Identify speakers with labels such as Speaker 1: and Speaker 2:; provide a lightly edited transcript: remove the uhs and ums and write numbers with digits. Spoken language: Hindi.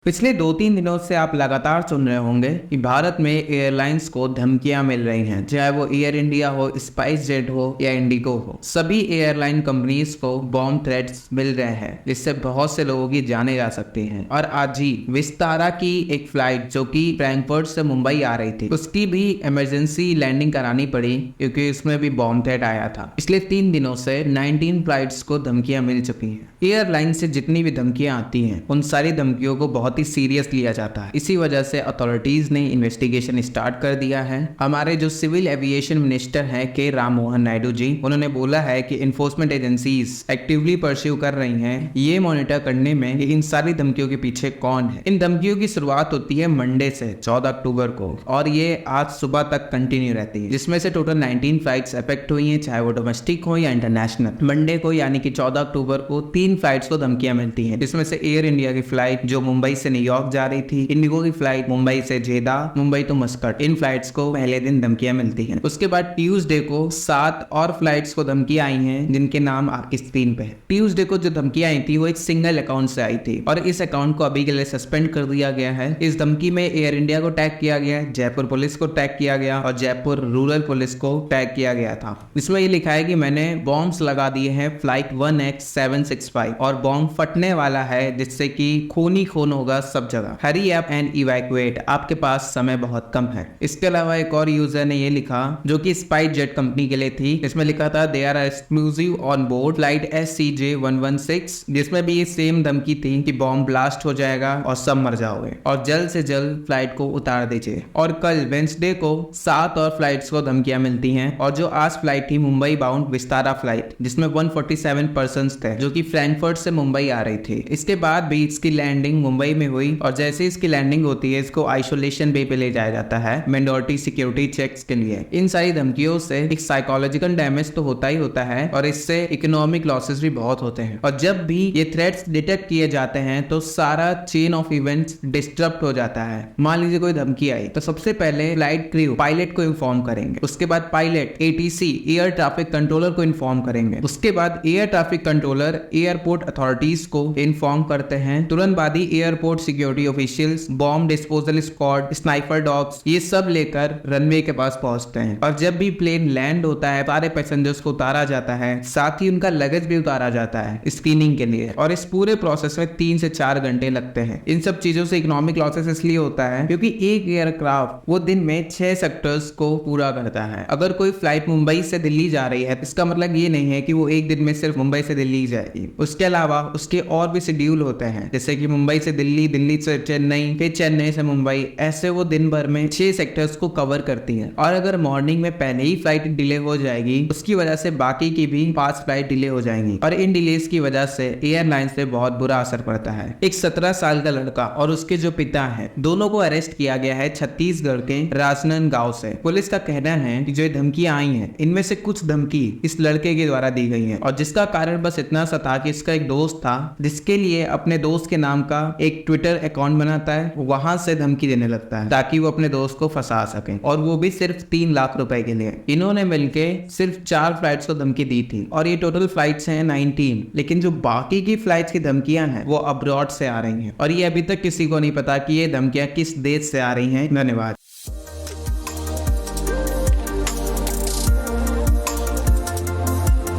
Speaker 1: पिछले 2-3 दिनों से आप लगातार सुन रहे होंगे कि भारत में एयरलाइंस को धमकियां मिल रही हैं, चाहे वो एयर इंडिया हो, स्पाइस जेट हो या इंडिगो हो। सभी एयरलाइन कंपनीज को बॉम्ब थ्रेट्स मिल रहे हैं, जिससे बहुत से लोगों की जानें जा सकती हैं। और आज ही विस्तारा की एक फ्लाइट जो कि फ्रैंकफर्ट से मुंबई आ रही थी, उसकी भी इमरजेंसी लैंडिंग करानी पड़ी क्योंकि उसमें भी बॉम्ब थ्रेट आया था। पिछले 3 दिनों से 19 फ्लाइट्स को धमकियां मिल चुकी हैं। एयरलाइन से जितनी भी धमकियां आती हैं, उन सारी धमकियों को बहुत ही सीरियस लिया जाता है। इसी वजह से अथॉरिटीज ने इन्वेस्टिगेशन स्टार्ट कर दिया है। हमारे जो सिविल एविएशन मिनिस्टर हैं के राम मोहन नायडू जी, उन्होंने बोला है कि इन्फोर्समेंट एजेंसीज एक्टिवली परस्यू कर रही हैं ये मॉनिटर करने में कि इन सारी धमकियों के पीछे कौन है। इन धमकियों की शुरुआत होती है मंडे से 14 अक्टूबर को और ये आज सुबह तक कंटिन्यू रहती है, जिसमें से टोटल 19 फ्लाइट्स अफेक्ट हुई हैं, चाहे वो डोमेस्टिक हो या इंटरनेशनल। मंडे को यानी कि 14 अक्टूबर को 3 फ्लाइट्स को धमकियां मिलती हैं, जिसमें से एयर इंडिया की फ्लाइट जो मुंबई से न्यूयॉर्क जा रही थी, इंडिगो की फ्लाइट मुंबई से जेदा, मुंबई तो मस्कट, इन फ्लाइट्स को पहले दिन धमकियां मिलती हैं। उसके बाद ट्यूसडे को 7 और फ्लाइट्स को धमकियां आई हैं, जिनके नाम आपकी स्क्रीन पे है। ट्यूसडे को जो धमकियां आई थी वो एक सिंगल अकाउंट से आई थी और इस अकाउंट को अभी के लिए सस्पेंड कर दिया गया है। इस धमकी में एयर इंडिया को टैग किया गया, जयपुर पुलिस को टैग किया गया और जयपुर रूरल पुलिस को टैग किया गया था। इसमें ये लिखा है कि मैंने बॉम्ब्स लगा दिए हैं फ्लाइट 1X765 और बॉम्ब फटने वाला है, जिससे कि खून ही खून होगा सब जगह। हरी अप एंड इवैक्यूएट, आपके पास समय बहुत कम है। इसके अलावा एक और यूजर ने ये लिखा जो कि स्पाइस जेट कंपनी के लिए थी, इसमें लिखा था they are exclusive on board flight SCJ116, जिसमें भी ये सेम धमकी थी कि बॉम्ब ब्लास्ट हो जाएगा और सब मर जाओगे और जल्द से जल्द फ्लाइट को उतार दीजिए। और कल वेंसडे को 7 और फ्लाइट्स को धमकियां मिलती हैं और जो आज फ्लाइट थी मुंबई बाउंड विस्तारा फ्लाइट, जिसमें 147 पर्सन थे जो कि फ्रैंकफर्ट से मुंबई आ रही थी। इसके बाद भी इसकी लैंडिंग मुंबई में हुई और जैसे इसकी लैंडिंग होती है इसको आइसोलेशन बे पे ले जाया जाता है मैंडेटरी सिक्योरिटी चेक्स के लिए। इन सारी धमकियों से एक साइकोलॉजिकल डैमेज तो होता ही होता है और इससे इकोनॉमिक लॉसेस भी बहुत होते हैं। और जब भी ये थ्रेट्स डिटेक्ट किए जाते हैं तो सारा चेन ऑफ इवेंट्स डिस्टर्ब हो जाता है। मान लीजिए कोई धमकी आई तो सबसे पहले फ्लाइट क्रू पायलट को इन्फॉर्म करेंगे, उसके बाद pilot ATC air traffic controller को इन्फॉर्म करेंगे, उसके बाद air traffic controller airport authorities को इन्फॉर्म करते हैं, तुरंत बाद ही airport security officials, bomb disposal squad, sniper dogs, ये सब लेकर रनवे के पास पहुंचते हैं। और जब भी प्लेन लैंड होता है सारे पैसेंजर्स को उतारा जाता है, साथ ही उनका लगेज भी उतारा जाता है स्क्रीनिंग के लिए और इस पूरे प्रोसेस में 3 से 4 घंटे लगते हैं। इन सब चीजों से इकोनॉमिक लॉसेस इसलिए होता है क्योंकि एक एयरक्राफ्ट वो दिन में 6 सेक्टर्स को पूरा करता है। अगर कोई फ्लाइट मुंबई से दिल्ली जा रही है, इसका मतलब ये नहीं है कि वो एक दिन में सिर्फ मुंबई से दिल्ली जाएगी। उसके अलावा उसके और भी शेड्यूल होते हैं, जैसे कि मुंबई से दिल्ली, दिल्ली से चेन्नई, फिर चेन्नई से मुंबई, ऐसे वो दिन भर में 6 सेक्टर्स को कवर करती है। और अगर मॉर्निंग में पहले ही फ्लाइट डिले हो जाएगी, उसकी वजह से बाकी की भी 5 फ्लाइट डिले हो जाएंगी और इन डिलेस की वजह से एयरलाइंस पे बहुत बुरा असर पड़ता है। एक 17 साल का लड़का और उसके जो पिता हैं, दोनों को अरेस्ट किया गया है छत्तीसगढ़ के राजनंद गांव से। पुलिस का कहना है कि जो धमकियां आई हैं, इनमें से कुछ धमकी इस लड़के के द्वारा दी गई है और जिसका कारण बस इतना सा था कि इसका एक दोस्त था जिसके लिए अपने दोस्त के नाम का एक ट्विटर अकाउंट बनाता है, वहां से धमकी देने लगता है ताकि वो अपने दोस्त को फंसा सके और वो भी सिर्फ 3 लाख रुपए के लिए। इन्होंने मिलके सिर्फ 4 फ्लाइट्स को धमकी दी थी और ये टोटल फ्लाइट्स हैं 19, लेकिन जो बाकी की फ्लाइट्स की धमकियां हैं वो अब्रॉड से आ रही हैं और ये अभी तक किसी को नहीं पता कि ये धमकियां किस देश से आ रही हैं। धन्यवाद।